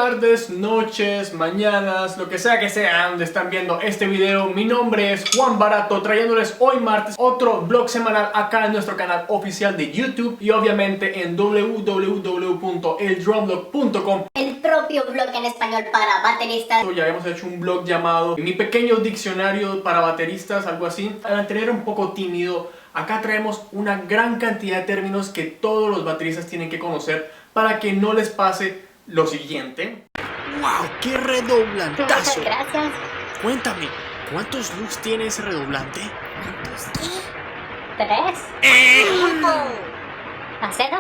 tardes, noches, mañanas, lo que sea donde están viendo este video. Mi nombre es Juan Barato, trayéndoles hoy martes otro vlog semanal acá en nuestro canal oficial de YouTube y obviamente en www.eldrumblog.com, el propio blog en español para bateristas. Ya habíamos hecho un blog llamado Mi Pequeño Diccionario para Bateristas, algo así. Al anterior era un poco tímido. Acá traemos una gran cantidad de términos que todos los bateristas tienen que conocer para que no les pase lo siguiente. ¡Wow! ¡Qué redoblantazo! Gracias. Cuéntame, ¿cuántos loops tiene ese redoblante? ¿Cuántos qué? ¿3? ¿A cero?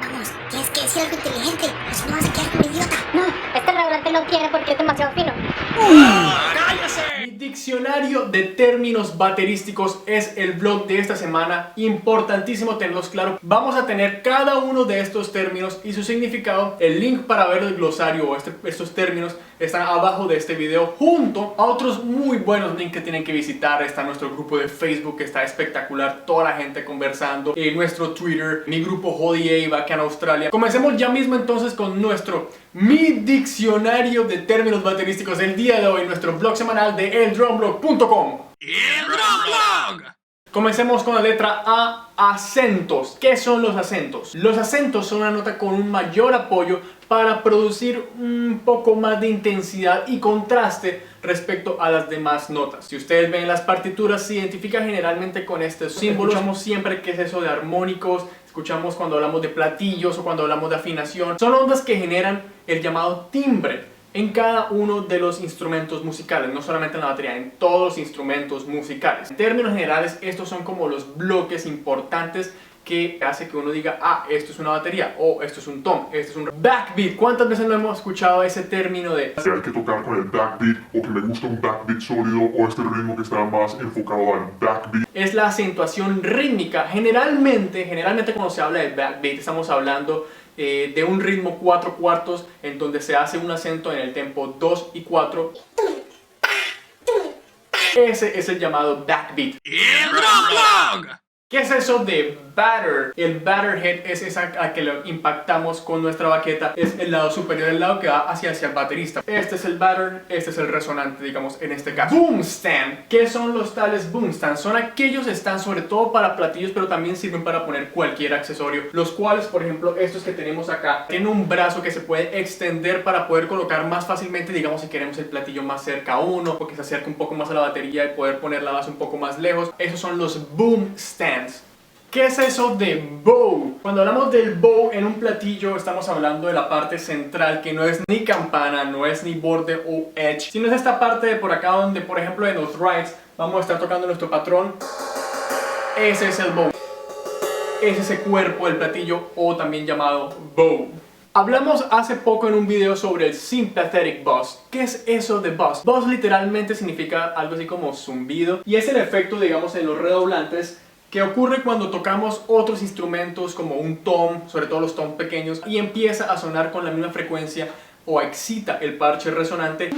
Vamos, tienes que decir algo inteligente, o si no vas a quedar como idiota. No, este redoblante no quiere porque es demasiado fino. ¡Cállese! Mi diccionario de términos baterísticos es el blog de esta semana. Importantísimo tenerlos claro. Vamos a tener cada uno de estos términos y su significado. El link para ver el glosario o estos términos están abajo de este video, junto a otros muy buenos links que tienen que visitar. Está nuestro grupo de Facebook, que está espectacular, toda la gente conversando, nuestro Twitter, mi grupo JDA acá en Australia. Comencemos ya mismo entonces con mi diccionario de términos baterísticos el día de hoy, nuestro blog semanal de eldrumblog.com. Comencemos con la letra A, acentos. ¿Qué son los acentos? Los acentos son una nota con un mayor apoyo para producir un poco más de intensidad y contraste respecto a las demás notas. Si ustedes ven las partituras, se identifica generalmente con este símbolo. Escuchamos siempre qué es eso de armónicos, escuchamos cuando hablamos de platillos o cuando hablamos de afinación. Son ondas que generan el llamado timbre en cada uno de los instrumentos musicales, no solamente en la batería, en todos los instrumentos musicales. En términos generales, estos son como los bloques importantes que hace que uno diga, ah, esto es una batería, o esto es un tom, esto es un backbeat. ¿Cuántas veces no hemos escuchado ese término de hay que tocar con el backbeat, o que me gusta un backbeat sólido, o este ritmo que está más enfocado al backbeat? Es la acentuación rítmica. Generalmente cuando se habla de backbeat estamos hablando de un ritmo 4/4 en donde se hace un acento en el tempo 2 y 4. Ese es el llamado backbeat. ¿Qué es eso de batter? El batter head es esa a que lo impactamos con nuestra baqueta. Es el lado superior, el lado que va hacia el baterista. Este es el batter, este es el resonante, digamos, en este caso. Boom stand. ¿Qué son los tales boom stands? Son aquellos stands sobre todo para platillos, pero también sirven para poner cualquier accesorio. Los cuales, por ejemplo, estos que tenemos acá, tienen un brazo que se puede extender para poder colocar más fácilmente, digamos, si queremos el platillo más cerca a uno, o que se acerque un poco más a la batería y poder poner la base un poco más lejos. Esos son los boom stands. ¿Qué es eso de bow? Cuando hablamos del bow en un platillo estamos hablando de la parte central, que no es ni campana, no es ni borde o edge, sino es esta parte de por acá donde, por ejemplo, en los rides vamos a estar tocando nuestro patrón. Ese es el bow. Es ese cuerpo del platillo, o también llamado bow. Hablamos hace poco en un video sobre el sympathetic buzz. ¿Qué es eso de buzz? Buzz literalmente significa algo así como zumbido, y es el efecto, digamos, en los redoblantes que ocurre cuando tocamos otros instrumentos como un tom, sobre todo los tom pequeños, y empieza a sonar con la misma frecuencia o excita el parche resonante.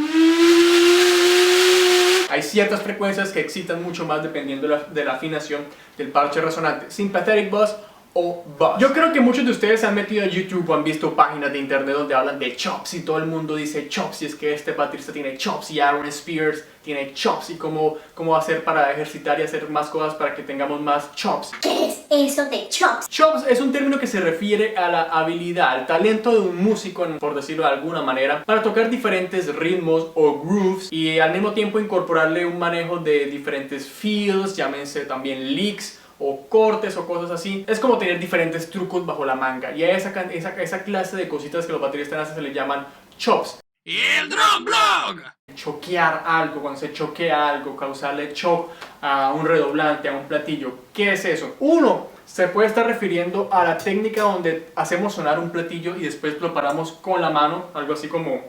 Hay ciertas frecuencias que excitan mucho más dependiendo de la afinación del parche resonante. Sympathetic buzz o buzz. Yo creo que muchos de ustedes se han metido a YouTube o han visto páginas de internet donde hablan de chops y todo el mundo dice chops, y es que este baterista tiene chops y Aaron Spears tiene chops, y cómo hacer para ejercitar y hacer más cosas para que tengamos más chops. ¿Qué es eso de chops? Chops es un término que se refiere a la habilidad, al talento de un músico, por decirlo de alguna manera, para tocar diferentes ritmos o grooves y al mismo tiempo incorporarle un manejo de diferentes feels, llámense también licks o cortes o cosas así. Es como tener diferentes trucos bajo la manga, y a esa clase de cositas que los bateristas hacen se le llaman chops. ¡Y el Drum Blog! Choquear algo, cuando se choquea algo, causarle shock a un redoblante, a un platillo. ¿Qué es eso? Uno se puede estar refiriendo a la técnica donde hacemos sonar un platillo y después lo paramos con la mano, algo así como...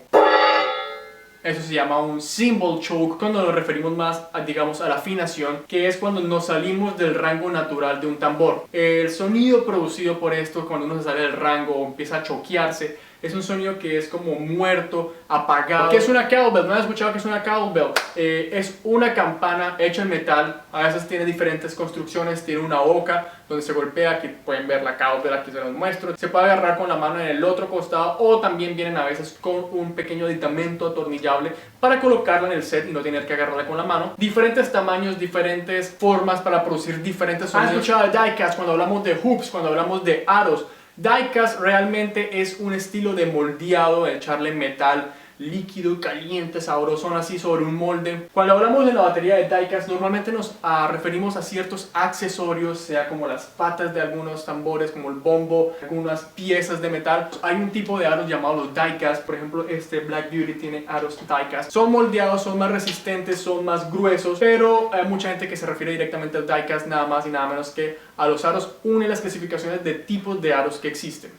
Eso se llama un cymbal choke, cuando nos referimos más a, digamos, a la afinación, que es cuando nos salimos del rango natural de un tambor. El sonido producido por esto, cuando uno se sale del rango o empieza a choquearse, es un sonido que es como muerto, apagado. ¿Qué es una cowbell? ¿No has escuchado qué es una cowbell? Es una campana hecha en metal, a veces tiene diferentes construcciones, tiene una boca donde se golpea, aquí pueden ver la cowbell, aquí se los muestro. Se puede agarrar con la mano en el otro costado o también vienen a veces con un pequeño aditamento atornillable para colocarla en el set y no tener que agarrarla con la mano. Diferentes tamaños, diferentes formas para producir diferentes sonidos. ¿Has escuchado de diecast cuando hablamos de hoops, cuando hablamos de aros? Diecast realmente es un estilo de moldeado, de echarle metal líquido, caliente, sabrosón así sobre un molde. Cuando hablamos de la batería de diecast normalmente nos referimos a ciertos accesorios, sea como las patas de algunos tambores, como el bombo, algunas piezas de metal. Hay un tipo de aros llamados los diecast, por ejemplo este Black Beauty tiene aros diecast. Son moldeados, son más resistentes, son más gruesos, pero hay mucha gente que se refiere directamente al diecast nada más y nada menos que a los aros. Une las clasificaciones de tipos de aros que existen.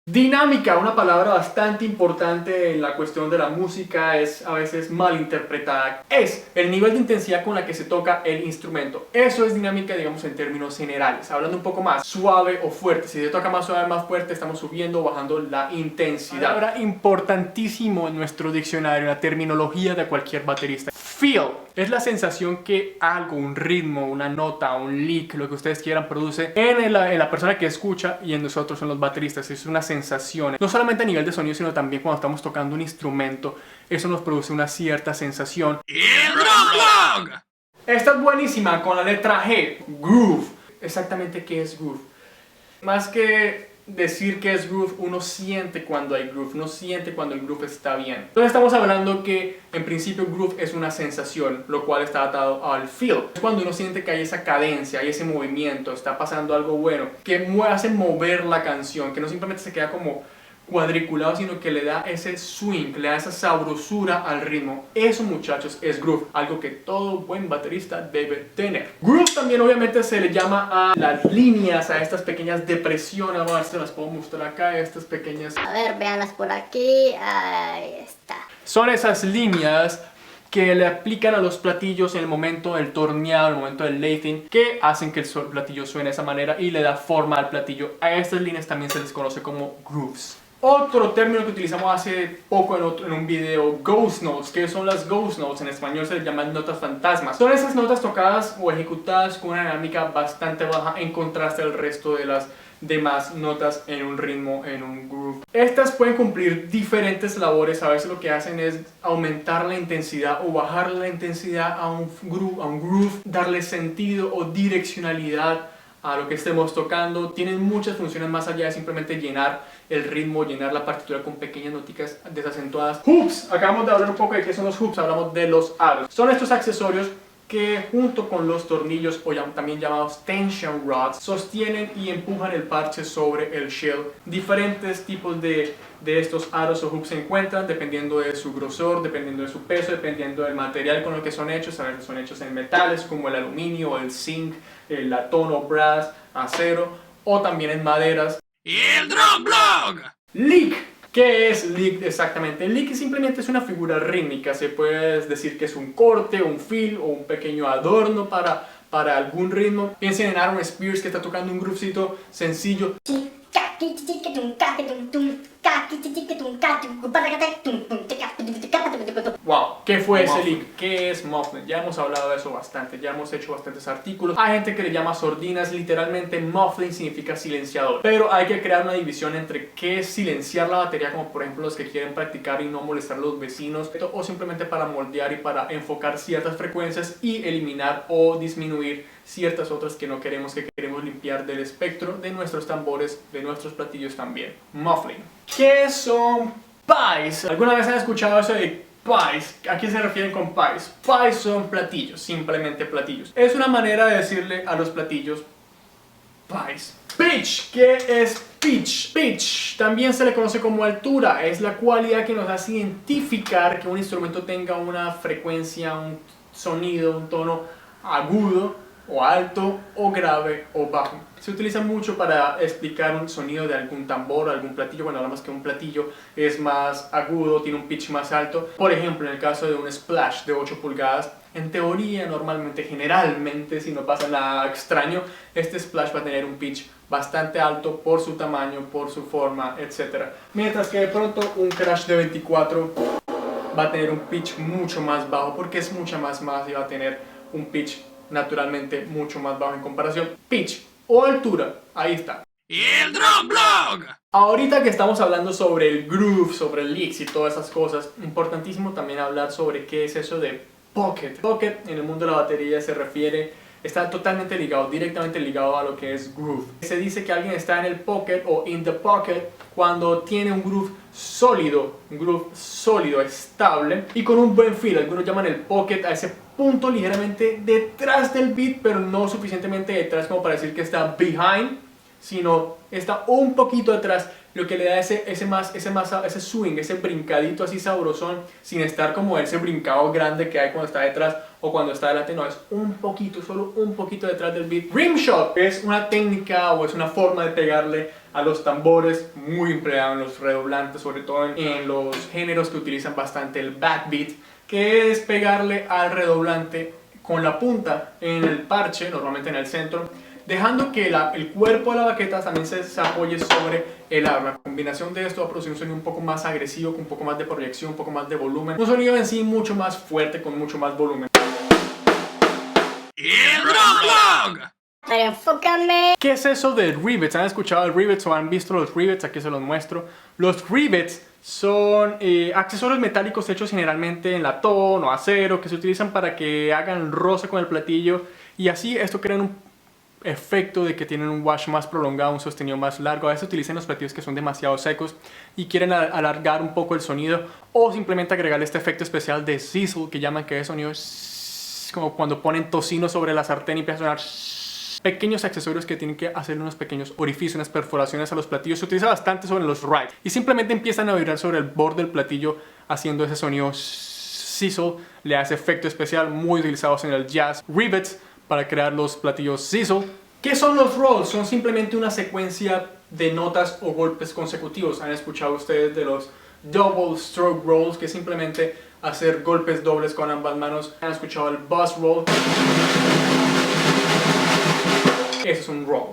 Dinámica, una palabra bastante importante en la cuestión de la música, es a veces mal interpretada. Es el nivel de intensidad con la que se toca el instrumento. Eso es dinámica, digamos, en términos generales. Hablando un poco más, suave o fuerte. Si se toca más suave, más fuerte, estamos subiendo o bajando la intensidad. Ahora, importantísimo en nuestro diccionario, la terminología de cualquier baterista. Feel es la sensación que algo, un ritmo, una nota, un lick, lo que ustedes quieran, produce en la persona que escucha y en nosotros, en los bateristas. Es una sensación, no solamente a nivel de sonido, sino también cuando estamos tocando un instrumento. Eso nos produce una cierta sensación. Esta es buenísima con la letra G, groove. Exactamente, ¿qué es groove? Más que decir que es groove, uno siente cuando hay groove, uno siente cuando el groove está bien. Entonces estamos hablando que en principio groove es una sensación, lo cual está atado al feel. Es cuando uno siente que hay esa cadencia, hay ese movimiento, está pasando algo bueno, que hace mover la canción, que no simplemente se queda como cuadriculado, sino que le da ese swing, le da esa sabrosura al ritmo. Eso, muchachos, es groove, algo que todo buen baterista debe tener. Groove también obviamente se le llama a las líneas, a estas pequeñas depresiones. Vamos a ver si las puedo mostrar acá, estas pequeñas. A ver, véanlas por aquí. Ahí está. Son esas líneas que le aplican a los platillos en el momento del torneado, en el momento del lathing, que hacen que el platillo suene de esa manera y le da forma al platillo. A estas líneas también se les conoce como grooves. Otro término que utilizamos hace poco en un video, ghost notes. ¿Qué son las ghost notes? En español se les llaman notas fantasmas. Son esas notas tocadas o ejecutadas con una dinámica bastante baja en contraste al resto de las demás notas en un ritmo, en un groove. Estas pueden cumplir diferentes labores. A veces lo que hacen es aumentar la intensidad o bajar la intensidad a un groove, darle sentido o direccionalidad a lo que estemos tocando. Tienen muchas funciones más allá de simplemente llenar el ritmo, llenar la partitura con pequeñas noticas desacentuadas. Hoops, acabamos de hablar un poco de qué son los hoops, hablamos de los aros. Son estos accesorios que junto con los tornillos o también llamados tension rods sostienen y empujan el parche sobre el shell. Diferentes tipos de estos aros o hoops se encuentran dependiendo de su grosor, dependiendo de su peso, dependiendo del material con el que son hechos. A veces son hechos en metales como el aluminio, el zinc, el latón o brass, acero, o también en maderas. ¡Y el drum blog! Lick. ¿Qué es lick exactamente? El lick simplemente es una figura rítmica. Se puede decir que es un corte, un fill o un pequeño adorno para algún ritmo. Piensen en Aaron Spears, que está tocando un groovecito sencillo. Wow, ¿qué fue ese lick? ¿Qué es muffling? Ya hemos hablado de eso bastante, ya hemos hecho bastantes artículos. Hay gente que le llama sordinas, literalmente muffling significa silenciador. Pero hay que crear una división entre qué es silenciar la batería, como por ejemplo los que quieren practicar y no molestar a los vecinos, o simplemente para moldear y para enfocar ciertas frecuencias y eliminar o disminuir ciertas otras que no queremos, que queremos limpiar del espectro de nuestros tambores, de nuestros platillos también. Muffling. ¿Qué son pies? ¿Alguna vez han escuchado eso de pies? ¿A qué se refieren con pies? Pies son platillos, simplemente platillos. Es una manera de decirle a los platillos pies. Pitch. ¿Qué es pitch? Pitch también se le conoce como altura. Es la cualidad que nos hace identificar que un instrumento tenga una frecuencia, un sonido, un tono agudo o alto, o grave, o bajo. Se utiliza mucho para explicar un sonido de algún tambor, algún platillo. Bueno, hablamos que un platillo es más agudo, tiene un pitch más alto. Por ejemplo, en el caso de un splash de 8 pulgadas, en teoría, normalmente, generalmente, si no pasa nada extraño, este splash va a tener un pitch bastante alto por su tamaño, por su forma, etc. Mientras que de pronto un crash de 24 va a tener un pitch mucho más bajo porque es mucha más masa y va a tener un pitch naturalmente mucho más bajo en comparación. Pitch o altura, ahí está. ¡Y el Drum Blog! Ahorita que estamos hablando sobre el groove, sobre el licks y todas esas cosas, importantísimo también hablar sobre qué es eso de pocket. Pocket en el mundo de la batería se refiere, está totalmente ligado, directamente ligado a lo que es groove. Se dice que alguien está en el pocket o in the pocket cuando tiene un groove sólido, estable y con un buen feel. Algunos llaman el pocket a ese punto ligeramente detrás del beat, pero no suficientemente detrás como para decir que está behind, sino está un poquito atrás, lo que le da ese swing, ese brincadito así sabrosón, sin estar como ese brincado grande que hay cuando está detrás o cuando está delante. No, es un poquito, solo un poquito detrás del beat. Rimshot es una técnica o es una forma de pegarle a los tambores, muy empleado en los redoblantes, sobre todo en los géneros que utilizan bastante el backbeat, que es pegarle al redoblante con la punta en el parche, normalmente en el centro, dejando que el cuerpo de la baqueta también se apoye sobre el aro. La combinación de esto va a producir un sonido un poco más agresivo, con un poco más de proyección, un poco más de volumen. Un sonido en sí mucho más fuerte, con mucho más volumen. ¡Y el Drum Blog! Pero enfócame. ¿Qué es eso de rivets? ¿Han escuchado el rivets o han visto los rivets? Aquí se los muestro. Los rivets son accesorios metálicos hechos generalmente en latón o acero que se utilizan para que hagan roce con el platillo y así esto crea un efecto de que tienen un wash más prolongado, un sostenido más largo. A veces utilizan los platillos que son demasiado secos y quieren alargar un poco el sonido o simplemente agregar este efecto especial de sizzle que llaman, que es sonido como cuando ponen tocino sobre la sartén y empieza a sonar. Pequeños accesorios que tienen que hacer unos pequeños orificios, unas perforaciones a los platillos. Se utiliza bastante sobre los rides y simplemente empiezan a vibrar sobre el borde del platillo haciendo ese sonido sizzle. Le hace efecto especial, muy utilizados en el jazz. Rivets para crear los platillos sizzle. ¿Qué son los rolls? Son simplemente una secuencia de notas o golpes consecutivos. ¿Han escuchado ustedes de los double stroke rolls? Que es simplemente hacer golpes dobles con ambas manos. ¿Han escuchado el buzz roll? Ese es un roll.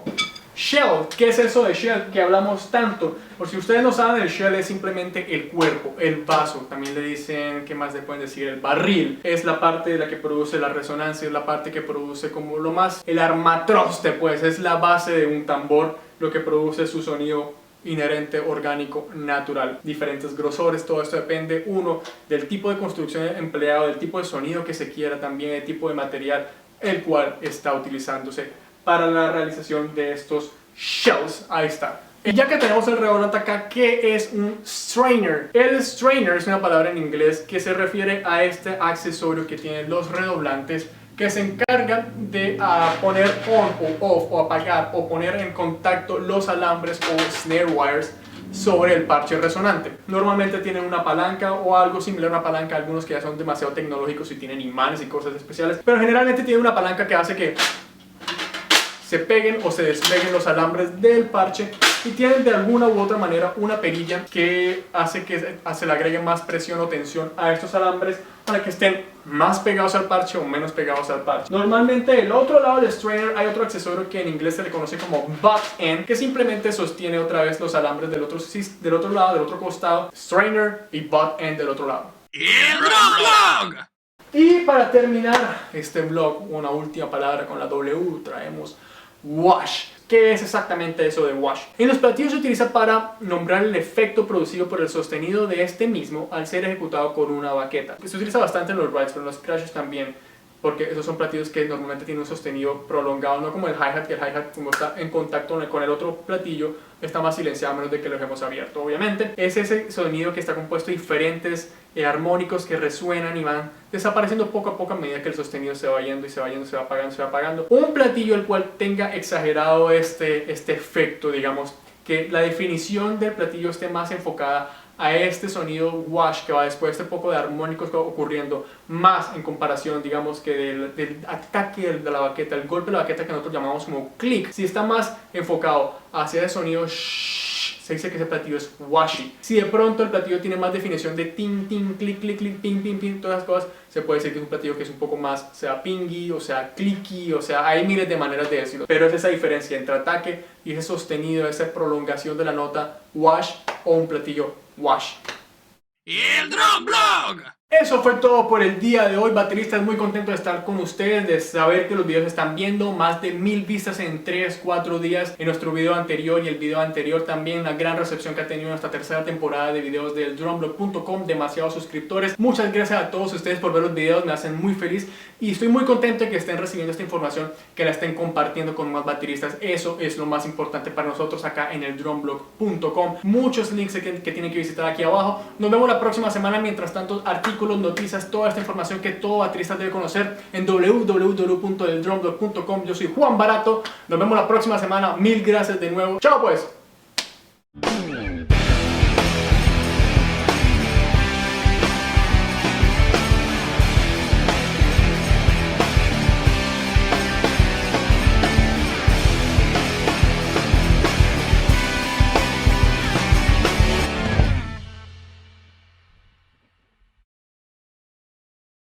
Shell, ¿qué es eso de shell que hablamos tanto? Por si ustedes no saben, el shell es simplemente el cuerpo, el vaso. También le dicen, ¿qué más le pueden decir? El barril. Es la parte de la que produce la resonancia, es la parte que produce como lo más, el armatroste, pues, es la base de un tambor, lo que produce su sonido inherente, orgánico, natural. Diferentes grosores, todo esto depende, uno, del tipo de construcción empleado, del tipo de sonido que se quiera, también el tipo de material el cual está utilizándose para la realización de estos shells. Ahí está. Y ya que tenemos el redoblante acá, ¿qué es un strainer? El strainer es una palabra en inglés que se refiere a este accesorio que tienen los redoblantes que se encargan de poner on o off o apagar o poner en contacto los alambres o snare wires sobre el parche resonante. Normalmente tienen una palanca o algo similar a una palanca, algunos que ya son demasiado tecnológicos y tienen imanes y cosas especiales, pero generalmente tienen una palanca que hace que se peguen o se despeguen los alambres del parche y tienen de alguna u otra manera una perilla que hace que se le agregue más presión o tensión a estos alambres para que estén más pegados al parche o menos pegados al parche. Normalmente del otro lado del strainer hay otro accesorio que en inglés se le conoce como butt end, que simplemente sostiene otra vez los alambres del otro lado, del otro costado. Strainer y butt end del otro lado. ¡Y el Drum Blog! Y para terminar este vlog, una última palabra con la W, traemos wash. ¿Qué es exactamente eso de wash? En los platillos se utiliza para nombrar el efecto producido por el sostenido de este mismo al ser ejecutado con una baqueta. Se utiliza bastante en los rides, pero en los crashes también, porque esos son platillos que normalmente tienen un sostenido prolongado, no como el hi-hat, que el hi-hat, como está en contacto con el otro platillo, está más silenciado a menos de que lo dejemos abierto. Obviamente es ese sonido que está compuesto de diferentes armónicos que resuenan y van desapareciendo poco a poco a medida que el sostenido se va yendo y se va yendo, se va apagando, se va apagando. Un platillo el cual tenga exagerado este efecto, digamos, que la definición del platillo esté más enfocada a este sonido wash que va después de este poco de armónicos que va ocurriendo, más en comparación, digamos, que del ataque de la baqueta, el golpe de la baqueta que nosotros llamamos como click, si está más enfocado hacia el sonido shh, se dice que ese platillo es washy. Si de pronto el platillo tiene más definición de tin, tin, click, click, click, ping, ping, ping, todas las cosas, se puede decir que es un platillo que es un poco más, sea pingy, o sea clicky, o sea, hay miles de maneras de decirlo, pero es esa diferencia entre ataque y ese sostenido, esa prolongación de la nota wash o un platillo wash. ¡Y el Drum Blog! Eso fue todo por el día de hoy, bateristas. Muy contento de estar con ustedes, de saber que los videos están viendo, más de 1000 vistas en 3-4 días en nuestro video anterior y el video anterior también, la gran recepción que ha tenido nuestra tercera temporada de videos del drumblog.com, demasiados suscriptores. Muchas gracias a todos ustedes por ver los videos, me hacen muy feliz y estoy muy contento de que estén recibiendo esta información, que la estén compartiendo con más bateristas. Eso es lo más importante para nosotros acá en el drumblog.com. Muchos links que tienen que visitar aquí abajo. Nos vemos la próxima semana. Mientras tanto, artículos, noticias, toda esta información que todo baterista debe conocer en www.eldrumblog.com. Yo soy Juan Barato, nos vemos la próxima semana. Mil gracias de nuevo. Chao pues.